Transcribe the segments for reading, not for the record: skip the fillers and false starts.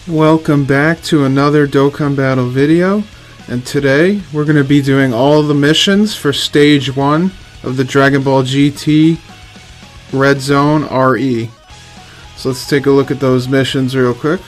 Welcome back to another Dokkan Battle video, and today we're going to be doing all the missions for Stage 1 of the Dragon Ball GT Red Zone RE. So let's take a look at those missions real quick.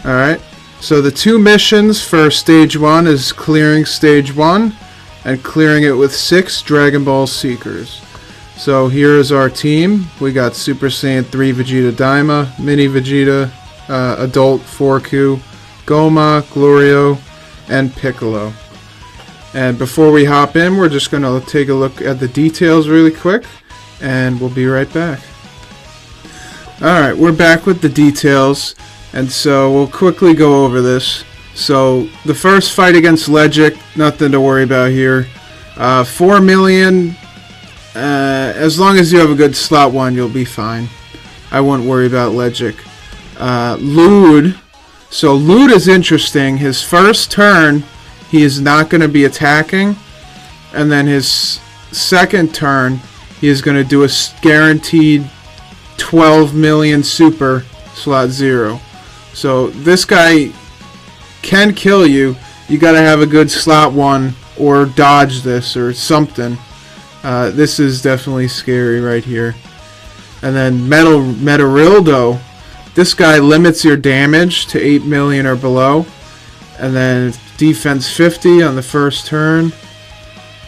Alright, so the two missions for Stage 1 is clearing Stage 1 and clearing it with 6 Dragon Ball Seekers. So here is our team. We got Super Saiyan 3 Vegeta Daima, Mini Vegeta, Adult Forku, Goma, Glorio, and Piccolo. And before we hop in, we're just going to take a look at the details really quick, and we'll be right back. Alright, we're back with the details, and so we'll quickly go over this. So the first fight against Ledgic, nothing to worry about here. 4 million... as long as you have a good slot 1, you'll be fine. I wouldn't worry about Ledgic. Luud. So Luud is interesting. His first turn, he is not going to be attacking. And then his second turn, he is going to do a guaranteed 12 million super slot 0. So this guy can kill you. You got to have a good slot 1 or dodge this or something. This is definitely scary right here. And then Meta Rilldo. This guy limits your damage to 8 million or below. And then defense 50 on the first turn.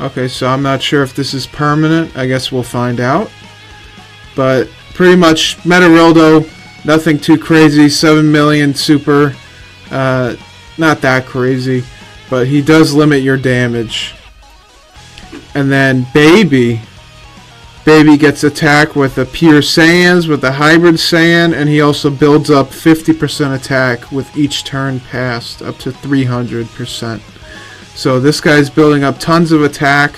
Okay, so I'm not sure if this is permanent. I guess we'll find out. But pretty much Meta Rilldo, nothing too crazy. 7 million super. Not that crazy. But he does limit your damage. And then Baby gets attacked with the Pure Saiyans, with the Hybrid Saiyan, and he also builds up 50% attack with each turn passed, up to 300%. So this guy's building up tons of attack.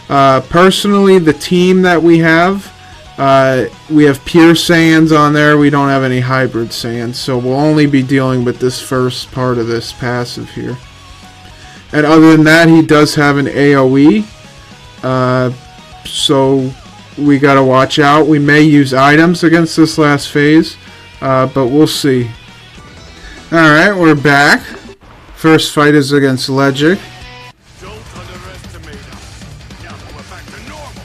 Personally, the team that we have Pure Saiyans on there. We don't have any Hybrid Saiyans, so we'll only be dealing with this first part of this passive here. And other than that, he does have an AoE. So we gotta watch out. We may use items against this last phase, but we'll see. Alright, we're back. First fight is against Ledgic. Don't underestimate us. Now that we're back to normal.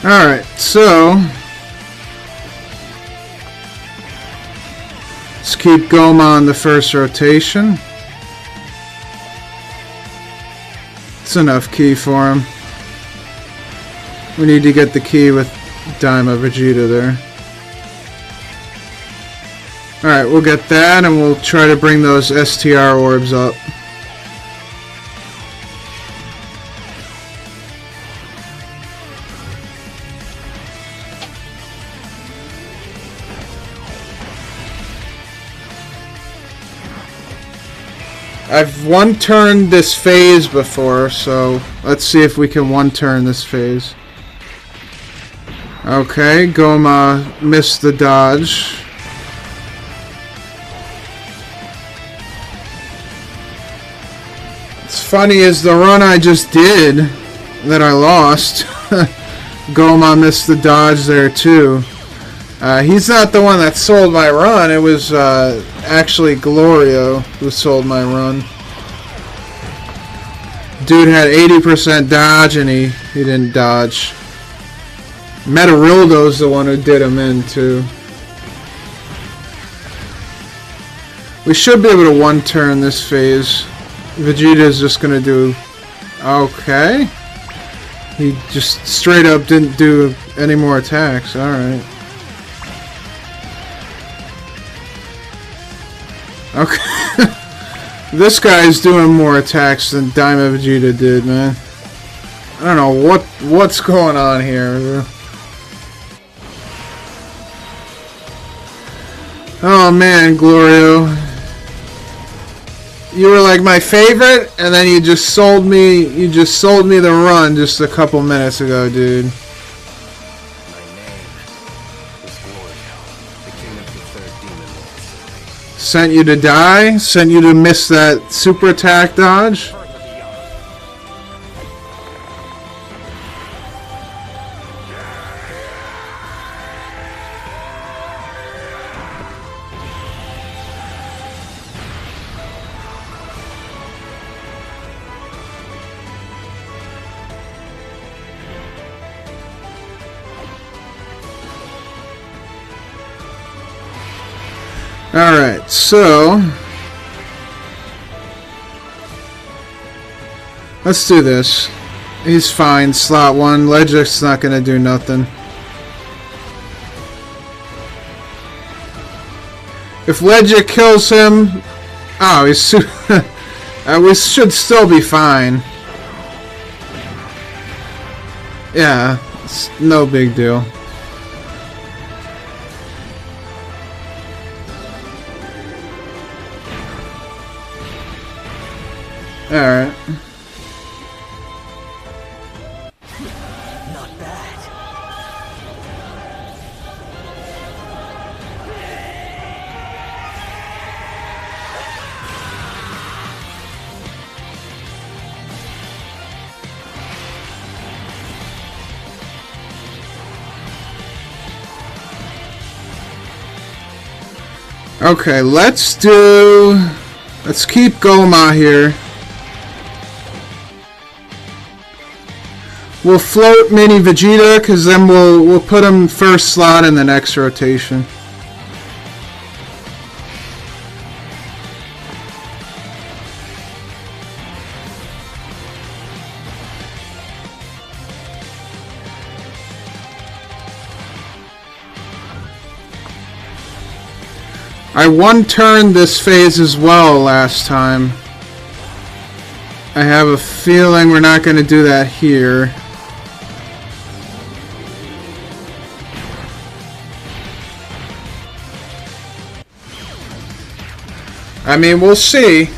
Alright, so let's keep Goma on the first rotation. It's enough key for him. We need to get the key with Daima Vegeta there. Alright, we'll get that and we'll try to bring those STR orbs up. I've one-turned this phase before, so let's see if we can one-turn this phase. Okay, Goma missed the dodge. What's funny is the run I just did that I lost, Goma missed the dodge there too. He's not the one that sold my run. It was actually Glorio who sold my run. Dude had 80% dodge and he didn't dodge. Meta Rildo's the one who did him in too. We should be able to one-turn this phase. Vegeta's just gonna do... Okay. He just straight up didn't do any more attacks. Alright. Okay. This guy's doing more attacks than Daima Vegeta did, man. I don't know what's going on here. Oh man, Glorio. You were like my favorite, and then you just sold me the run just a couple minutes ago, dude. My name is Glorio, the king of the third demon world. Sent you to die? Sent you to miss that super attack dodge? Alright, so let's do this. He's fine, slot 1. Ledgic's not gonna do nothing. If Ledgic kills him, oh, he's we should still be fine. Yeah, it's no big deal. Alright. Not bad. Okay, let's keep Goma here. We'll float Mini Vegeta, because then we'll put him first slot in the next rotation. I one-turned this phase as well last time. I have a feeling we're not going to do that here. I mean, we'll see.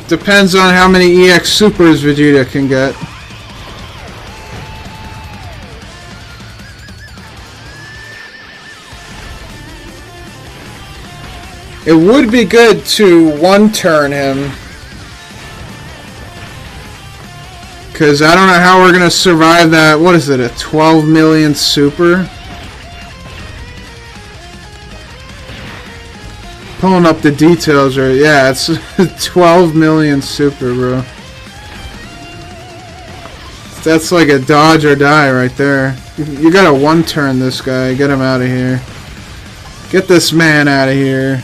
Depends on how many EX Supers Vegeta can get. It would be good to one-turn him. Because I don't know how we're going to survive that. What is it, a 12 million super? Pulling up the details right. Yeah, it's 12 million super, bro. That's like a dodge or die right there. You gotta one-turn this guy. Get him out of here. Get this man out of here.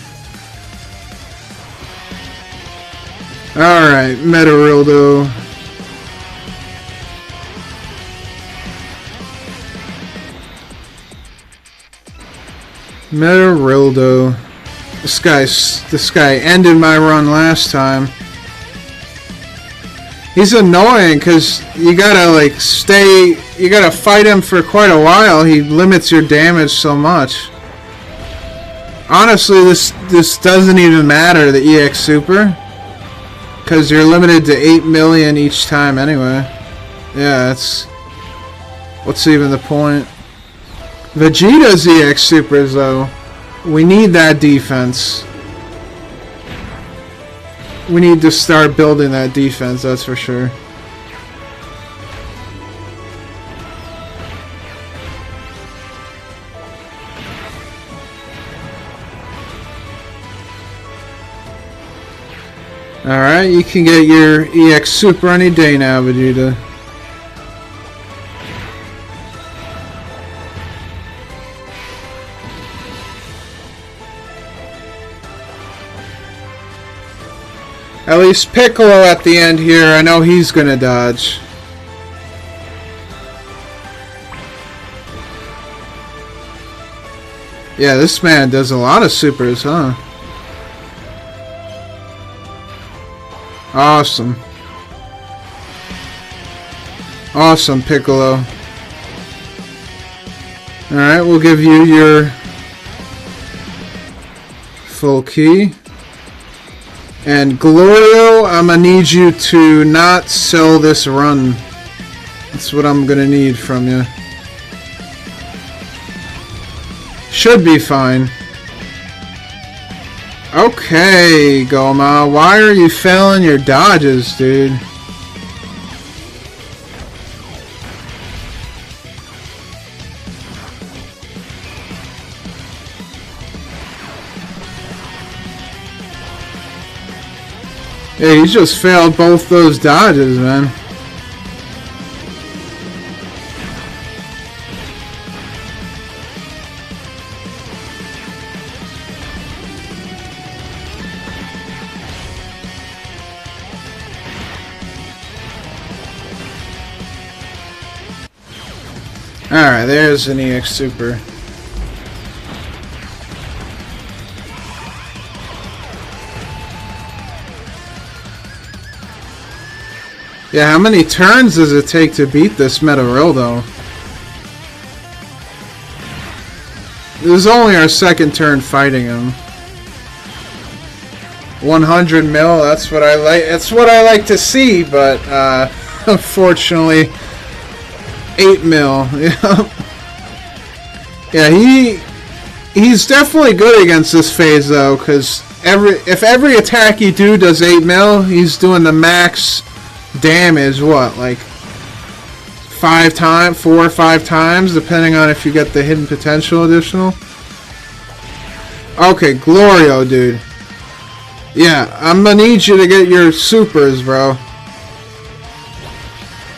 Alright, Meta Rilldo. Meta Rilldo. This guy ended my run last time. He's annoying because you gotta like you gotta fight him for quite a while. He limits your damage so much. Honestly, this doesn't even matter, the EX Super, because you're limited to 8 million each time anyway. Yeah, it's what's even the point? Vegeta's EX Supers though. We need that defense. We need to start building that defense, that's for sure. Alright, you can get your EX Super any day now, Vegeta. At least Piccolo at the end here, I know he's gonna dodge. Yeah, this man does a lot of supers, huh? Awesome. Awesome, Piccolo. Alright, we'll give you your full key. And Glorio, I'm gonna need you to not sell this run. That's what I'm gonna need from you. Should be fine. Okay, Goma, why are you failing your dodges, dude? Yeah, you just failed both those dodges, man. Alright, there's an EX Super. Yeah, how many turns does it take to beat this Meta Rilldo? This is only our second turn fighting him. 100 mil, that's what I like. That's what I like to see, but unfortunately, 8 mil. Yeah, he's definitely good against this phase though, because if every attack you do does 8 mil, he's doing the max damage. What, like 4 or 5 times, depending on if you get the hidden potential additional. Okay, Glorio, dude. Yeah, I'm gonna need you to get your supers, bro.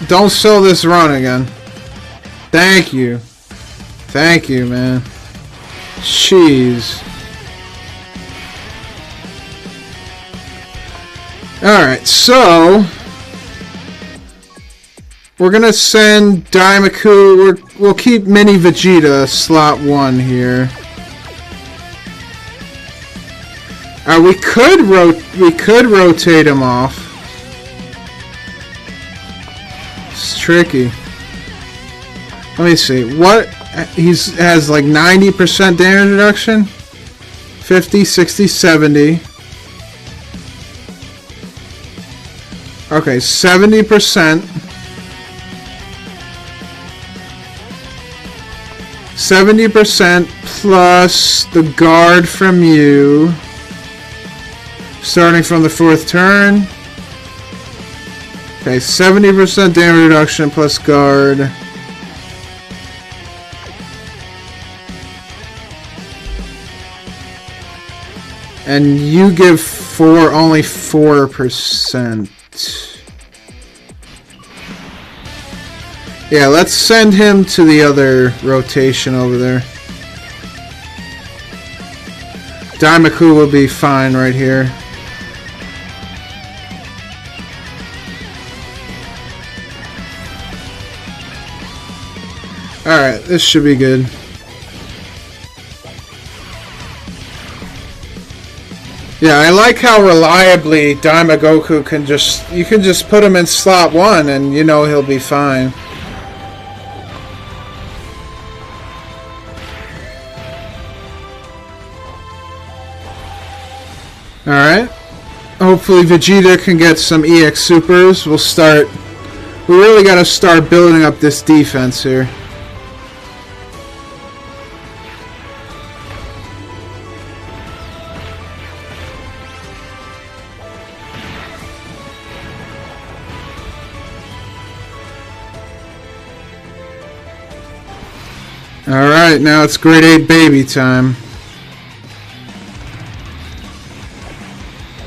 Don't sell this run again. Thank you. Thank you, man. Jeez. Alright, so we're gonna send Daimaku. We'll keep Mini Vegeta slot 1 here. We could rotate him off. It's tricky. Let me see. What has like 90% damage reduction? 50, 60, 70. Okay, 70%. 70% plus the guard from you. Starting from the 4th turn. Okay, 70% damage reduction plus guard. And you give only 4%. Yeah, let's send him to the other rotation over there. Daimaku will be fine right here. Alright, this should be good. Yeah, I like how reliably Daimagoku can you can just put him in slot 1 and you know he'll be fine. Alright. Hopefully Vegeta can get some EX Supers. We really gotta start building up this defense here. Alright, now it's grade 8 baby time.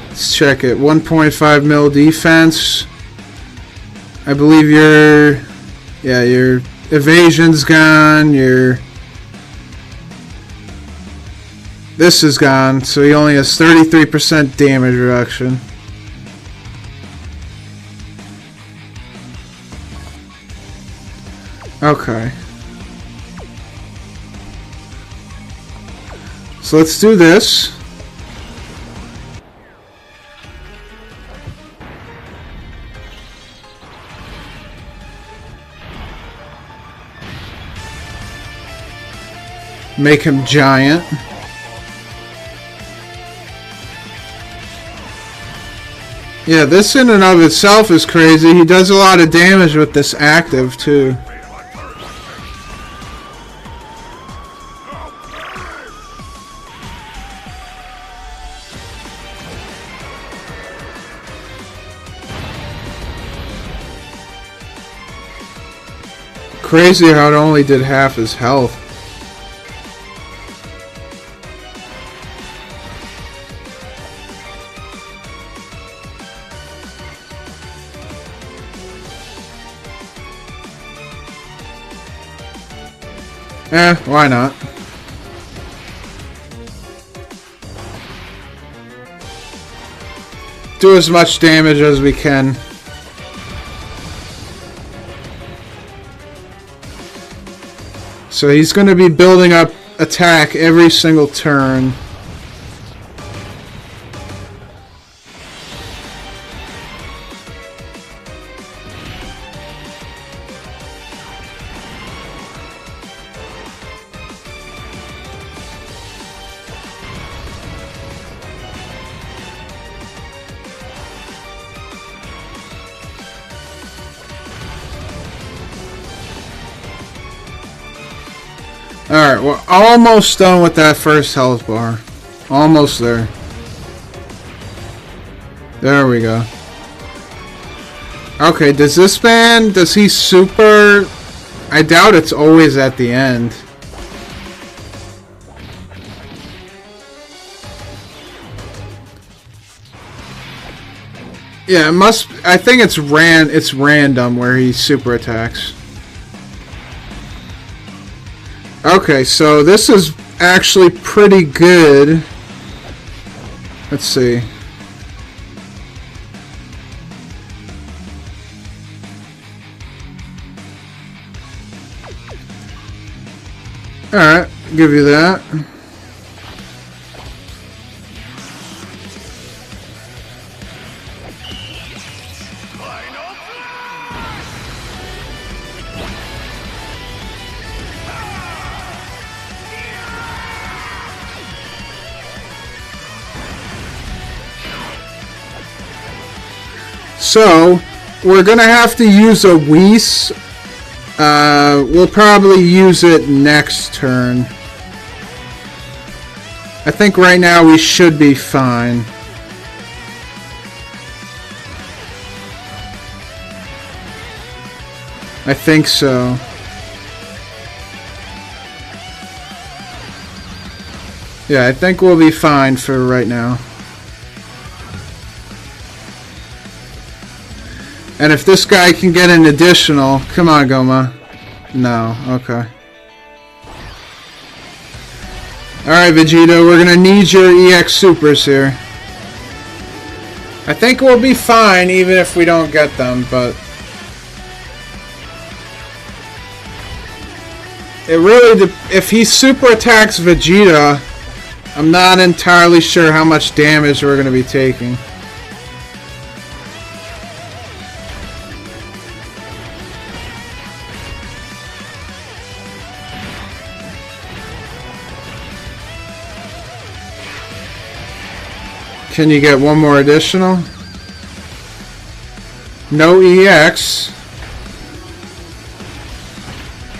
Let's check it. 1.5 mil defense. I believe your evasion's gone, this is gone, so he only has 33% damage reduction. Okay. So let's do this. Make him giant. Yeah, this in and of itself is crazy. He does a lot of damage with this active too. Crazy how it only did half his health. Why not? Do as much damage as we can. So he's going to be building up attack every single turn. Alright, we're almost done with that first health bar. Almost there. There we go. Okay, does this man, does he super... I doubt it's always at the end. Yeah, it must... I think it's random where he super attacks. Okay, so this is actually pretty good. Let's see. Alright, give you that. So, we're going to have to use a Whis. We'll probably use it next turn. I think right now we should be fine. I think so. Yeah, I think we'll be fine for right now. And if this guy can get an additional... Come on, Goma. No. Okay. Alright, Vegeta. We're going to need your EX Supers here. I think we'll be fine even if we don't get them, but... It really... If he super attacks Vegeta, I'm not entirely sure how much damage we're going to be taking. Can you get one more additional? No EX.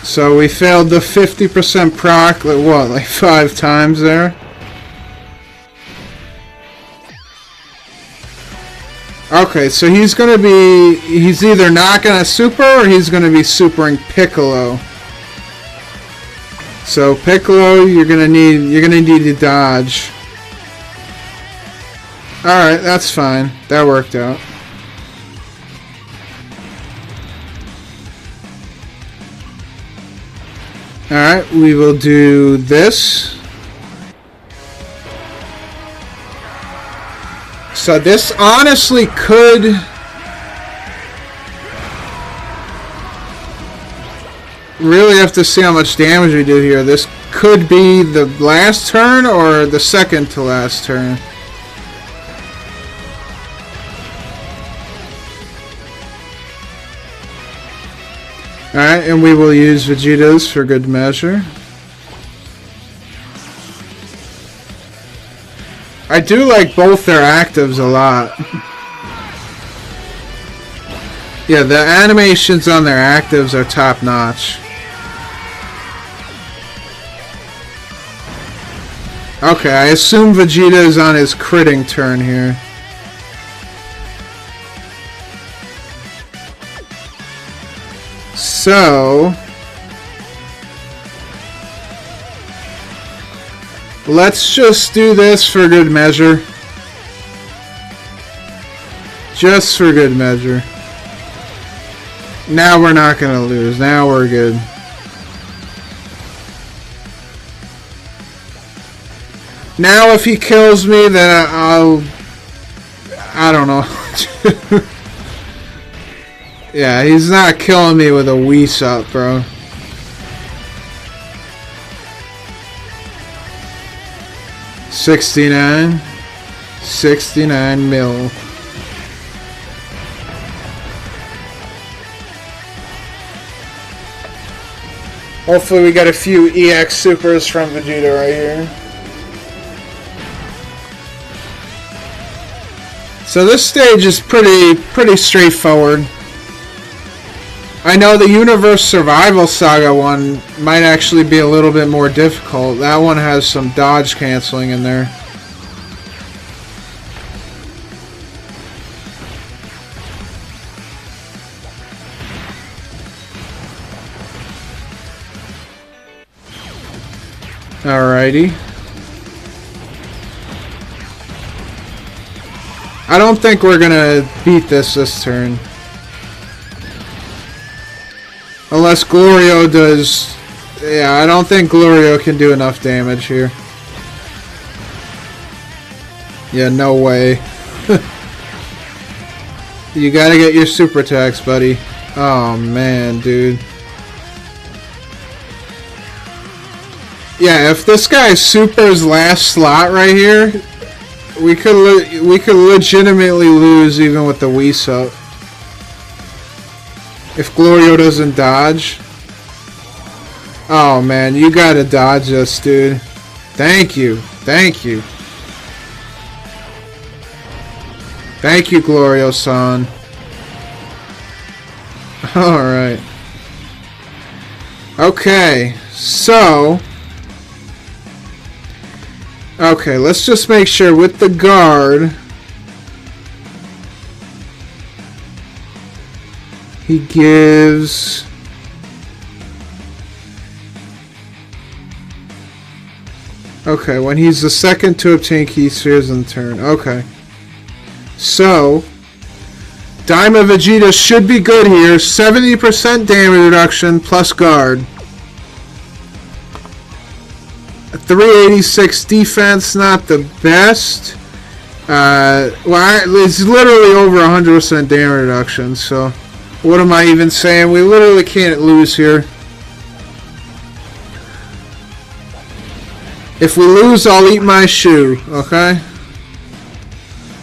So we failed the 50% proc, like what, like 5 times there? Okay, so he's either not gonna super or he's gonna be supering Piccolo. So Piccolo, you're gonna need to dodge. Alright, that's fine. That worked out. Alright, we will do this. So this honestly could... Really have to see how much damage we do here. This could be the last turn or the second to last turn. Alright, and we will use Vegeta's for good measure. I do like both their actives a lot. Yeah, the animations on their actives are top notch. Okay, I assume Vegeta is on his critting turn here. So let's just do this for good measure. Just for good measure. Now we're not gonna lose. Now we're good. Now if he kills me, then I don't know. Yeah, he's not killing me with a Whis up, bro. $69 mil. Hopefully we got a few EX supers from Vegeta right here. So this stage is pretty straightforward. I know the Universe Survival Saga one might actually be a little bit more difficult. That one has some dodge canceling in there. Alrighty. I don't think we're gonna beat this turn. Unless Glorio does... Yeah, I don't think Glorio can do enough damage here. Yeah, no way. You gotta get your super attacks, buddy. Oh, man, dude. Yeah, if this guy supers last slot right here, we could legitimately lose even with the Whis up. If Glorio doesn't dodge. Oh man, you gotta dodge us, dude. Thank you. Thank you. Thank you, Glorio-san. Alright. Okay, so... Okay, let's just make sure with the guard... He gives... Okay, when he's the second to obtain key spheres in the turn. Okay. So, Daima Vegeta should be good here. 70% damage reduction plus guard. 386 defense, not the best. Well, it's literally over 100% damage reduction, so... What am I even saying? We literally can't lose here. If we lose, I'll eat my shoe, okay?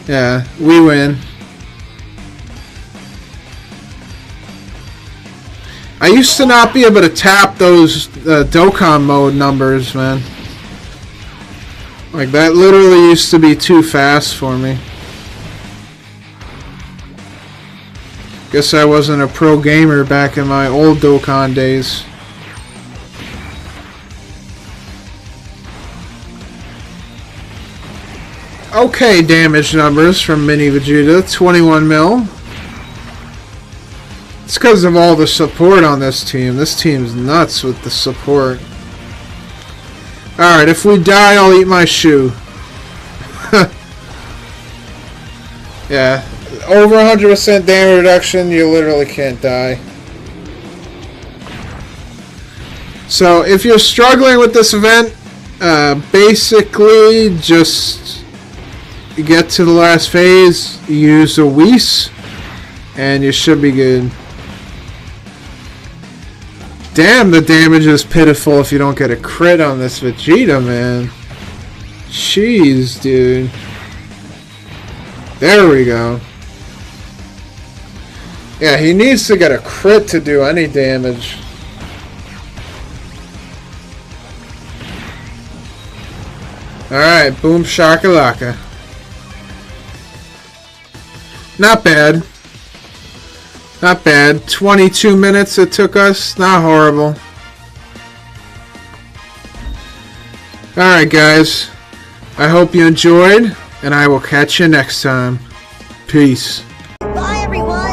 Yeah, we win. I used to not be able to tap those Dokkan mode numbers, man. Like, that literally used to be too fast for me. Guess I wasn't a pro gamer back in my old Dokkan days. Okay, damage numbers from Mini Vegeta, 21 mil. It's because of all the support on this team. This team's nuts with the support. Alright, if we die, I'll eat my shoe. Yeah. Over 100% damage reduction, you literally can't die. So, if you're struggling with this event, basically just get to the last phase, use a Whis, and you should be good. Damn, the damage is pitiful if you don't get a crit on this Vegeta, man. Jeez, dude. There we go. Yeah, he needs to get a crit to do any damage. Alright, boom shakalaka. Not bad. Not bad. 22 minutes it took us. Not horrible. Alright guys. I hope you enjoyed, and I will catch you next time. Peace. Bye everyone!